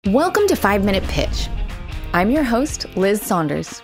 Welcome to 5 Minute Pitch. I'm your host, Liz Saunders.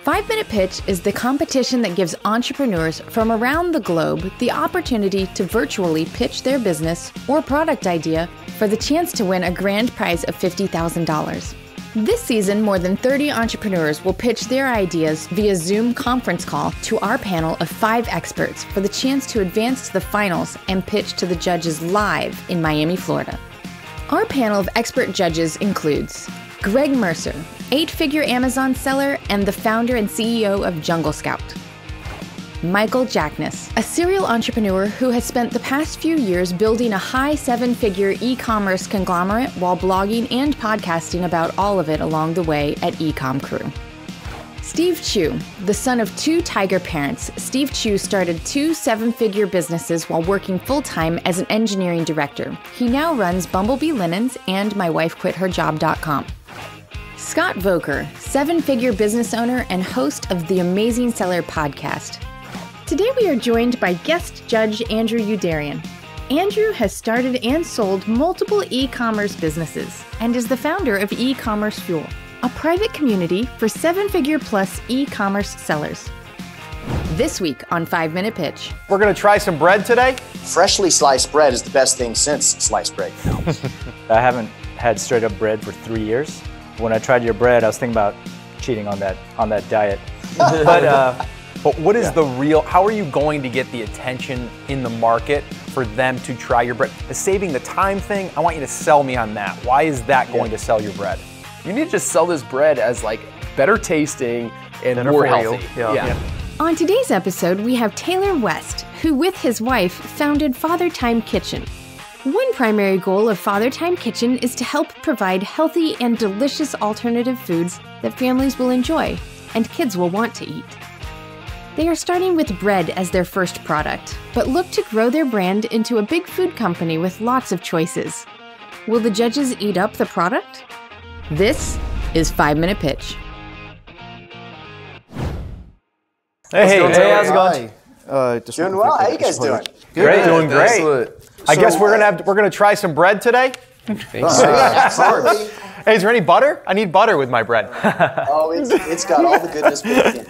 5 Minute Pitch is the competition that gives entrepreneurs from around the globe the opportunity to virtually pitch their business or product idea for the chance to win a grand prize of $50,000. This season, more than 30 entrepreneurs will pitch their ideas via Zoom conference call to our panel of 5 experts for the chance to advance to the finals and pitch to the judges live in Miami, Florida. Our panel of expert judges includes Greg Mercer, 8-figure Amazon seller and the founder and CEO of Jungle Scout. Michael Jackness, a serial entrepreneur who has spent the past few years building a high 7-figure e-commerce conglomerate while blogging and podcasting about all of it along the way at Ecom Crew. Steve Chu, the son of 2 tiger parents, Steve Chu started 2 7-figure businesses while working full-time as an engineering director. He now runs Bumblebee Linens and MyWifeQuitHerJob.com. Scott Voker, 7-figure business owner and host of the Amazing Seller podcast. Today we are joined by guest judge Andrew Udarian. Andrew has started and sold multiple e-commerce businesses and is the founder of E-Commerce Fuel, a private community for 7-figure plus e-commerce sellers. This week on 5 Minute Pitch. We're going to try some bread today. Freshly sliced bread is the best thing since sliced bread. I haven't had straight up bread for 3 years. When I tried your bread, I was thinking about cheating on that diet. But what is the real, how are you going to get the attention in the market for them to try your bread? The saving the time thing, I want you to sell me on that. Why is that going to sell your bread? You need to just sell this bread as like better tasting and more healthy. Yeah. On today's episode, we have Taylor West, who with his wife founded Father Time Kitchen. One primary goal of Father Time Kitchen is to help provide healthy and delicious alternative foods that families will enjoy and kids will want to eat. They are starting with bread as their first product, but look to grow their brand into a big food company with lots of choices. Will the judges eat up the product? This is 5 Minute Pitch. Hey, how's it going? Doing well. How you guys doing? Great, doing great. Excellent. I guess we're gonna try some bread today. Sorry. Hey, is there any butter? I need butter with my bread. Oh, it's got all the goodness baked in.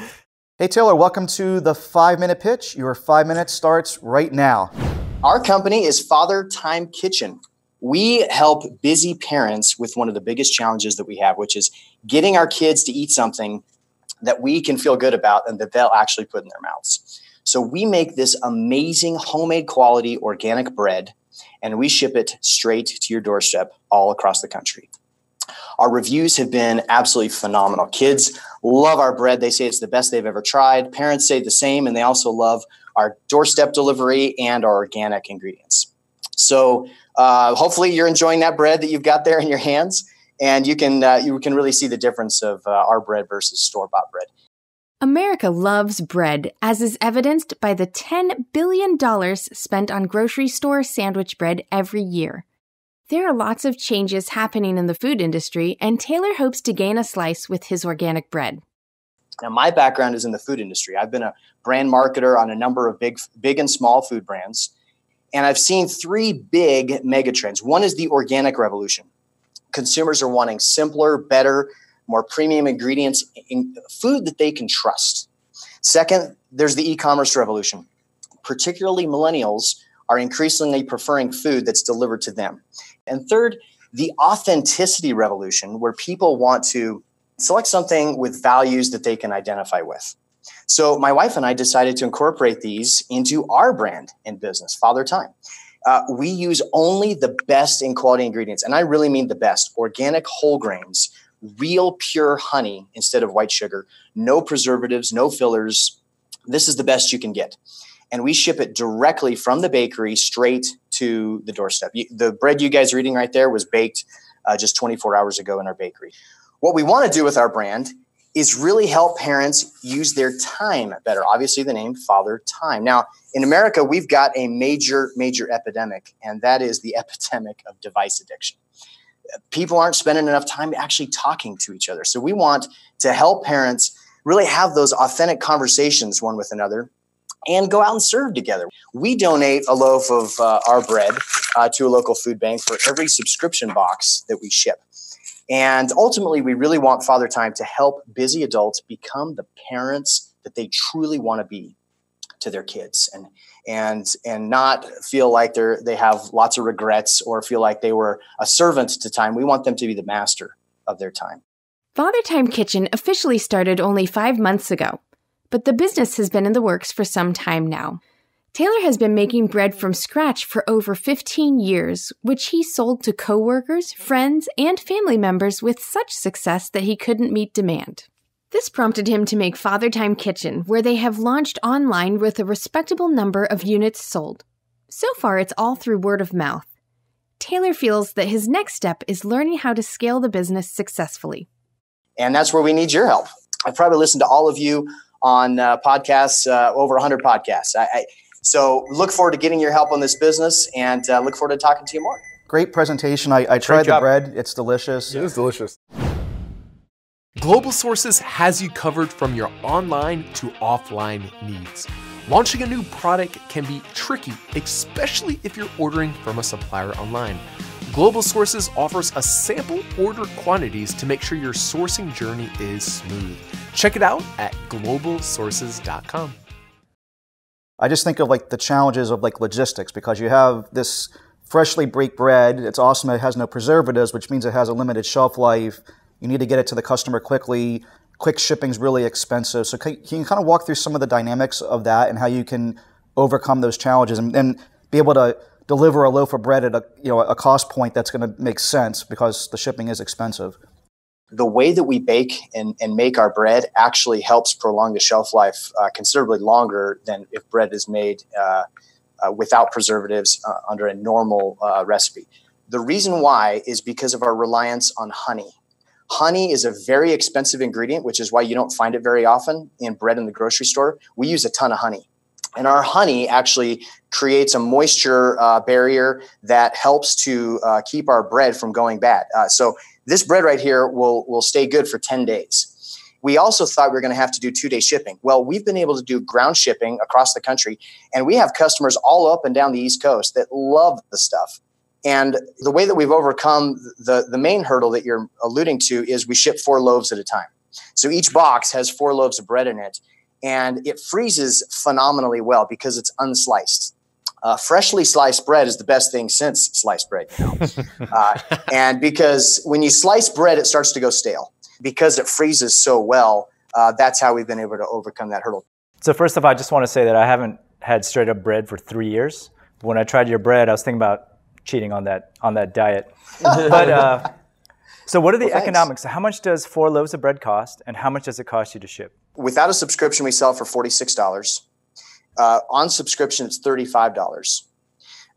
Hey Taylor, welcome to the 5 Minute Pitch. Your 5 minutes starts right now. Our company is Father Time Kitchen. We help busy parents with one of the biggest challenges that we have, which is getting our kids to eat something that we can feel good about and that they'll actually put in their mouths. So we make this amazing homemade quality organic bread, and we ship it straight to your doorstep all across the country. Our reviews have been absolutely phenomenal. Kids love our bread. They say it's the best they've ever tried. Parents say the same, and they also love our doorstep delivery and our organic ingredients. So hopefully you're enjoying that bread that you've got there in your hands, and you can really see the difference of our bread versus store-bought bread. America loves bread, as is evidenced by the $10 billion spent on grocery store sandwich bread every year. There are lots of changes happening in the food industry, and Taylor hopes to gain a slice with his organic bread. Now, my background is in the food industry. I've been a brand marketer on a number of big and small food brands, and I've seen 3 big megatrends. One is the organic revolution. Consumers are wanting simpler, better, more premium ingredients in food that they can trust. Second, there's the e-commerce revolution. Particularly millennials are increasingly preferring food that's delivered to them. And third, the authenticity revolution, where people want to select something with values that they can identify with. So my wife and I decided to incorporate these into our brand and business, Father Time. We use only the best in quality ingredients, and I really mean the best. Organic whole grains, real pure honey instead of white sugar, no preservatives, no fillers. This is the best you can get. And we ship it directly from the bakery straight to the doorstep. The bread you guys are eating right there was baked just 24 hours ago in our bakery. What we want to do with our brand is really help parents use their time better. Obviously, the name Father Time. Now, in America, we've got a major epidemic, and that is the epidemic of device addiction. People aren't spending enough time actually talking to each other. So we want to help parents really have those authentic conversations one with another and go out and serve together. We donate a loaf of our bread to a local food bank for every subscription box that we ship. And ultimately, we really want Father Time to help busy adults become the parents that they truly want to be to their kids, and not feel like they have lots of regrets or feel like they were a servant to time. We want them to be the master of their time. Father Time Kitchen officially started only 5 months ago, but the business has been in the works for some time now. Taylor has been making bread from scratch for over 15 years, which he sold to coworkers, friends, and family members with such success that he couldn't meet demand. This prompted him to make Father Time Kitchen, where they have launched online with a respectable number of units sold. So far, it's all through word of mouth. Taylor feels that his next step is learning how to scale the business successfully. And that's where we need your help. I've probably listened to all of you on podcasts, over 100 podcasts. So look forward to getting your help on this business, and look forward to talking to you more. Great presentation. I tried the bread. It's delicious. It is delicious. Global Sources has you covered from your online to offline needs. Launching a new product can be tricky, especially if you're ordering from a supplier online. Global Sources offers a sample order quantities to make sure your sourcing journey is smooth. Check it out at globalsources.com. I just think of like the challenges of like logistics, because you have this freshly baked bread. It's awesome. It has no preservatives, which means it has a limited shelf life. You need to get it to the customer quickly. Quick shipping is really expensive. So can you kind of walk through some of the dynamics of that and how you can overcome those challenges and be able to deliver a loaf of bread at a cost point that's going to make sense because the shipping is expensive? The way that we bake and make our bread actually helps prolong the shelf life considerably longer than if bread is made without preservatives under a normal recipe. The reason why is because of our reliance on honey. Honey is a very expensive ingredient, which is why you don't find it very often in bread in the grocery store. We use a ton of honey. And our honey actually creates a moisture barrier that helps to keep our bread from going bad. So this bread right here will stay good for 10 days. We also thought we were going to have to do 2-day shipping. Well, we've been able to do ground shipping across the country, and we have customers all up and down the East Coast that love the stuff. And the way that we've overcome the main hurdle that you're alluding to is we ship 4 loaves at a time. So each box has 4 loaves of bread in it, and it freezes phenomenally well because it's unsliced. Freshly sliced bread is the best thing since sliced bread. And because when you slice bread, it starts to go stale. Because it freezes so well, that's how we've been able to overcome that hurdle. So first off, I just want to say that I haven't had straight up bread for 3 years. When I tried your bread, I was thinking about cheating on that diet. But so what are the economics? How much does 4 loaves of bread cost, and how much does it cost you to ship? Without a subscription, we sell for $46. On subscription, it's $35.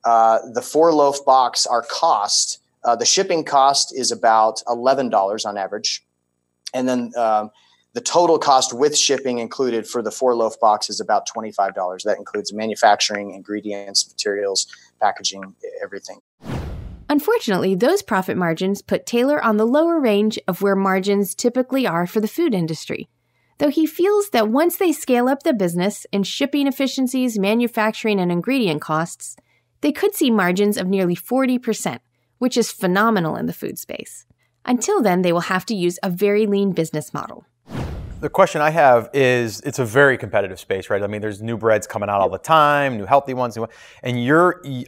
The 4-loaf box, our cost, the shipping cost is about $11 on average. And then the total cost with shipping included for the 4-loaf box is about $25. That includes manufacturing, ingredients, materials, packaging, everything. Unfortunately, those profit margins put Taylor on the lower range of where margins typically are for the food industry. Though he feels that once they scale up the business in shipping efficiencies, manufacturing, and ingredient costs, they could see margins of nearly 40%, which is phenomenal in the food space. Until then, they will have to use a very lean business model. The question I have is, it's a very competitive space, right? I mean, there's new breads coming out all the time, new healthy ones, and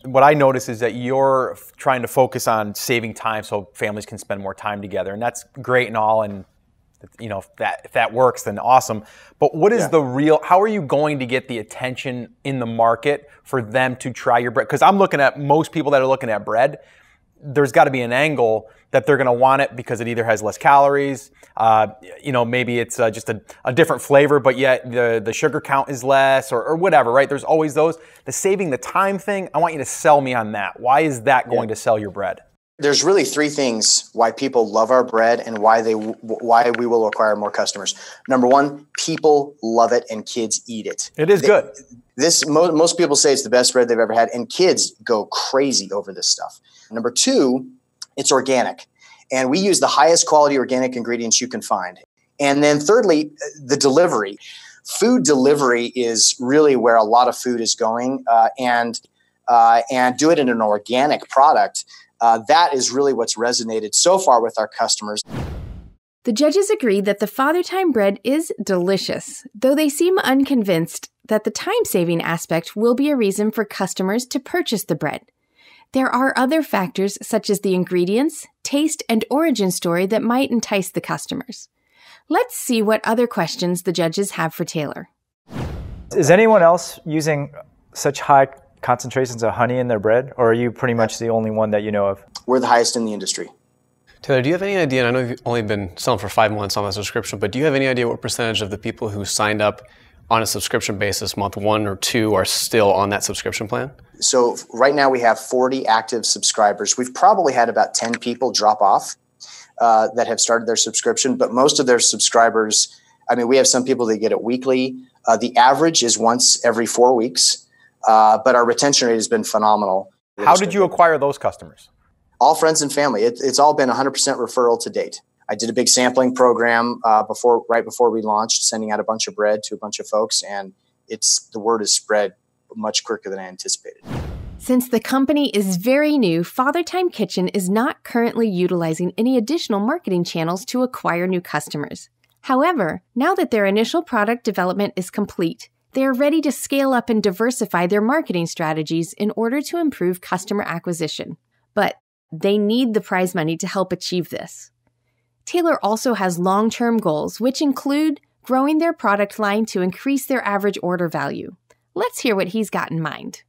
what I notice is that you're trying to focus on saving time so families can spend more time together, and that's great and all, and if that works, then awesome. But what is how are you going to get the attention in the market for them to try your bread? Because I'm looking at most people that are looking at bread, there's got to be an angle that they're going to want it because it either has less calories, maybe it's just a different flavor, but yet the sugar count is less or whatever, right? There's always those. The saving the time thing, I want you to sell me on that. Why is that going to sell your bread? There's really 3 things why people love our bread and why we will acquire more customers. Number 1, people love it and kids eat it. It is good. Most people say it's the best bread they've ever had, and kids go crazy over this stuff. Number 2, it's organic, and we use the highest quality organic ingredients you can find. And then thirdly, the delivery. Food delivery is really where a lot of food is going, and do it in an organic product. That is really what's resonated so far with our customers. The judges agree that the Father Time bread is delicious, though they seem unconvinced that the time-saving aspect will be a reason for customers to purchase the bread. There are other factors such as the ingredients, taste, and origin story that might entice the customers. Let's see what other questions the judges have for Taylor. Is anyone else using such high concentrations of honey in their bread, or are you pretty much the only one that you know of? We're the highest in the industry. Taylor, do you have any idea, and I know you've only been selling for 5 months on the subscription, but do you have any idea what percentage of the people who signed up on a subscription basis month 1 or 2 are still on that subscription plan? So right now we have 40 active subscribers. We've probably had about 10 people drop off that have started their subscription, but most of their subscribers, I mean, we have some people that get it weekly. The average is once every 4 weeks, but our retention rate has been phenomenal. How did you acquire those customers? All friends and family. It's all been 100% referral to date. I did a big sampling program right before we launched, sending out a bunch of bread to a bunch of folks, and the word is spread much quicker than I anticipated. Since the company is very new, Father Time Kitchen is not currently utilizing any additional marketing channels to acquire new customers. However, now that their initial product development is complete, they are ready to scale up and diversify their marketing strategies in order to improve customer acquisition. But they need the prize money to help achieve this. Taylor also has long-term goals, which include growing their product line to increase their average order value. Let's hear what he's got in mind.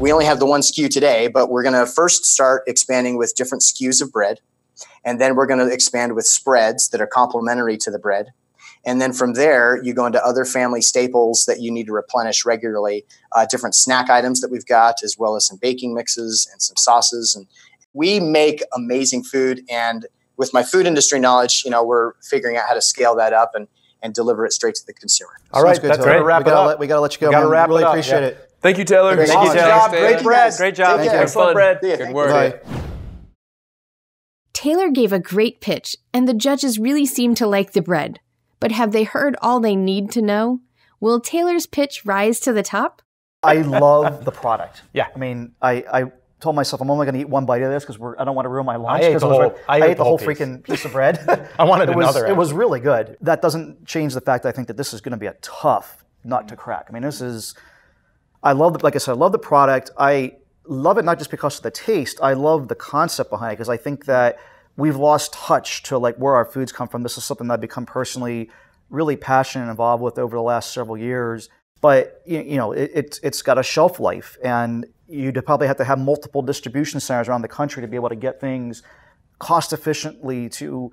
We only have the one SKU today, but we're going to first start expanding with different SKUs of bread. And then we're going to expand with spreads that are complementary to the bread. And then from there, you go into other family staples that you need to replenish regularly, different snack items that we've got, as well as some baking mixes and some sauces. And we make amazing food. And with my food industry knowledge, we're figuring out how to scale that up and deliver it straight to the consumer. All right, good, that's Taylor. going to wrap it up. We got to let you go. We got to wrap really it up. appreciate it. Thank you, Taylor. Thank you, Awesome Taylor. job. Thank Great you, bread. guys. Great job. Take care. Excellent bread. Yeah, Good thank work. you. Taylor gave a great pitch, and the judges really seem to like the bread. But have they heard all they need to know? Will Taylor's pitch rise to the top? I love the product. Yeah. I mean, I told myself I'm only going to eat one bite of this because I don't want to ruin my lunch. I ate 'cause the it was whole- right- I I ate ate the the whole whole piece. freaking piece of bread. I wanted It was another. really good. That doesn't change the fact that I think that this is going to be a tough nut to crack. I mean, I love it. Like I said, I love the product. I love it not just because of the taste. I love the concept behind it because I think that we've lost touch to like where our foods come from. This is something that I've become personally really passionate and involved with over the last several years. But it's got a shelf life, and you'd probably have to have multiple distribution centers around the country to be able to get things cost efficiently to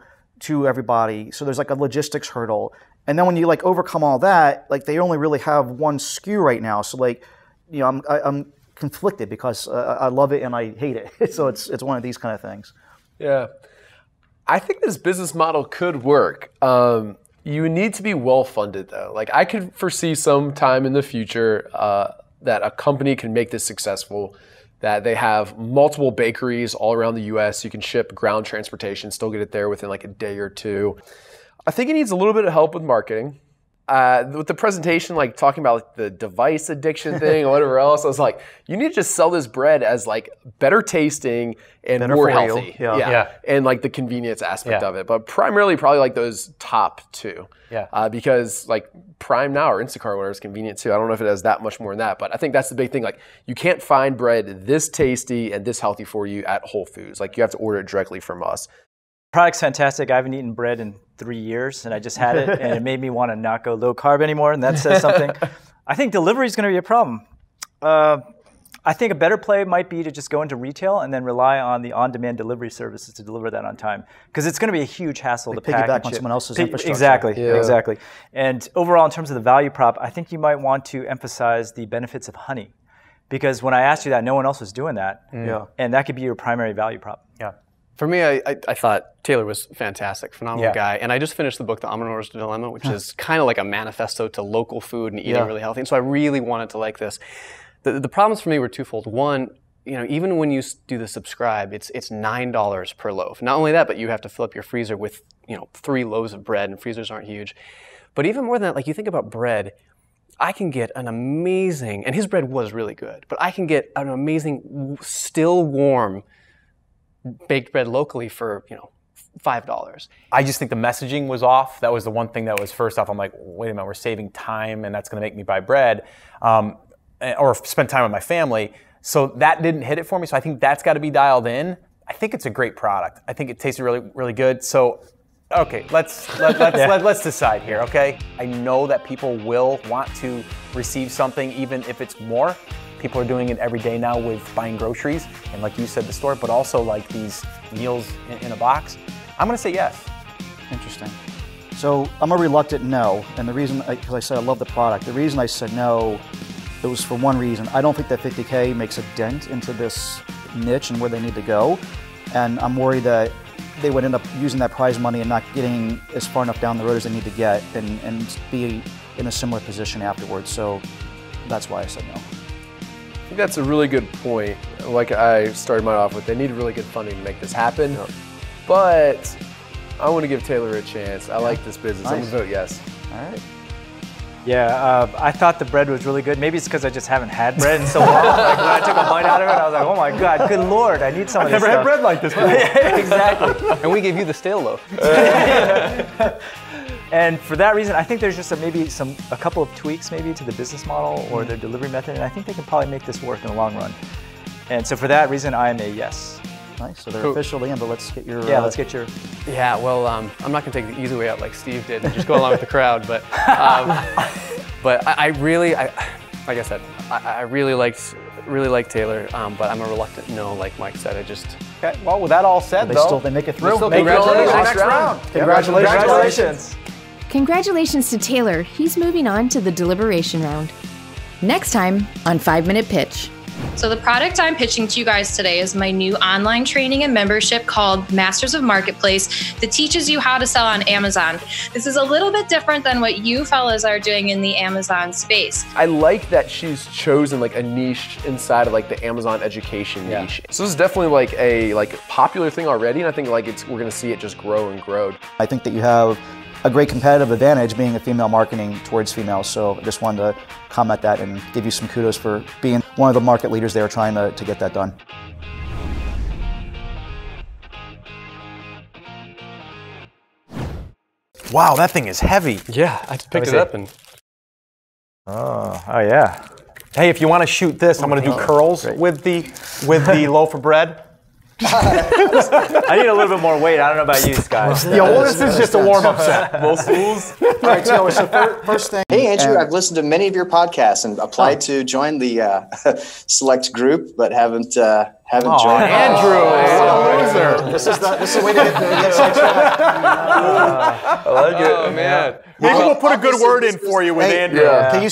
everybody. So there's like a logistics hurdle. And then when you like overcome all that, like they only really have one SKU right now. So I'm conflicted because I love it and I hate it. So it's one of these kind of things. Yeah. I think this business model could work. You need to be well funded though. Like I could foresee some time in the future that a company can make this successful, that they have multiple bakeries all around the US. You can ship ground transportation, still get it there within like a day or two. I think it needs a little bit of help with marketing. With the presentation, like talking about like, the device addiction thing or whatever else, I was like, you need to just sell this bread as like better tasting and Better more for you. healthy. Yeah. And like the convenience aspect Yeah. of it. But primarily probably like those top two. Yeah. Because like Prime Now or Instacart or whatever is convenient too. I don't know if it has that much more than that, but I think that's the big thing. Like you can't find bread this tasty and this healthy for you at Whole Foods. Like you have to order it directly from us. Product's fantastic. I haven't eaten bread in 3 years, and I just had it, and it made me want to not go low carb anymore, and that says something. I think delivery is going to be a problem. I think a better play might be to just go into retail and then rely on the on-demand delivery services to deliver that on time, because it's going to be a huge hassle to pack piggyback and on ship. someone else's infrastructure. Exactly. And overall, in terms of the value prop, I think you might want to emphasize the benefits of honey, because when I asked you that, no one else was doing that, and that could be your primary value prop. Yeah. For me, I thought Taylor was fantastic, phenomenal Yeah. guy. And I just finished the book, The Omnivore's Dilemma, which is kind of like a manifesto to local food and eating really healthy. And so I really wanted to like this. The problems for me were twofold. One, even when you do the subscribe, it's $9 per loaf. Not only that, but you have to fill up your freezer with 3 loaves of bread, and freezers aren't huge. But even more than that, like you think about bread, I can get an amazing, and his bread was really good, but I can get an amazing, still warm baked bread locally for, you know, $5. I just think the messaging was off. That was the one thing that was first off. I'm like, wait a minute, we're saving time, and that's going to make me buy bread or spend time with my family. So that didn't hit it for me. So I think that's got to be dialed in. I think it's a great product. I think it tasted really, really good. So, okay, let's decide here. Okay, I know that people will want to receive something, even if it's more. People are doing it every day now with buying groceries, and like you said, the store, but also like these meals in a box. I'm going to say yes. Interesting. So I'm a reluctant no, and the reason, because I said I love the product, the reason I said no, it was for one reason. I don't think that 50K makes a dent into this niche and where they need to go, and I'm worried that they would end up using that prize money and not getting as far enough down the road as they need to get and be in a similar position afterwards. So that's why I said no. I think that's a really good point. Like I started mine off with, they need really good funding to make this happen. Yep. But I want to give Taylor a chance. I like this business. Nice. I'm going to vote yes. All right. Yeah, I thought the bread was really good. Maybe it's because I just haven't had bread in so long. Like when I took a bite out of it, I was like, oh my God, good Lord, I need some of this stuff. I've never had bread like this before. Exactly. And we gave you the stale loaf. And for that reason, I think there's just a couple of tweaks maybe to the business model or their delivery method, and I think they can probably make this work in the long run. And so for that reason, I'm a yes. Nice. So they're officially in, but let's get your. Yeah, let's get your. Yeah. Well, I'm not gonna take the easy way out like Steve did and just go along with the crowd, but I really, like I said, I really liked Taylor, but I'm a reluctant no, like Mike said. Okay. Well, with that all said, they make it through. Congratulations. Next round. Congratulations. Congratulations to Taylor. He's moving on to the deliberation round. Next time on 5 Minute Pitch. So the product I'm pitching to you guys today is my new online training and membership called Masters of Marketplace that teaches you how to sell on Amazon. This is a little bit different than what you fellas are doing in the Amazon space. I like that she's chosen like a niche inside of like the Amazon education niche. So this is definitely like a popular thing already, and I think like we're gonna see it just grow and grow. I think that you have a great competitive advantage being a female marketing towards females. So I just wanted to comment that and give you some kudos for being one of the market leaders there trying to get that done. Wow, that thing is heavy. Yeah, I picked it up and. Oh yeah. Hey, if you want to shoot this, I'm going to do curls with the loaf of bread. I need a little bit more weight. I don't know about you, Scott. Yeah, well, this is just a warm-up set. All right, Taylor, so first thing. Hey, Andrew, I've listened to many of your podcasts and applied to join the select group, but haven't joined. Andrew, what a loser. This is the way to get inside track. I like it. Oh, man. Maybe we'll put a good word in for you with Andrew. Can you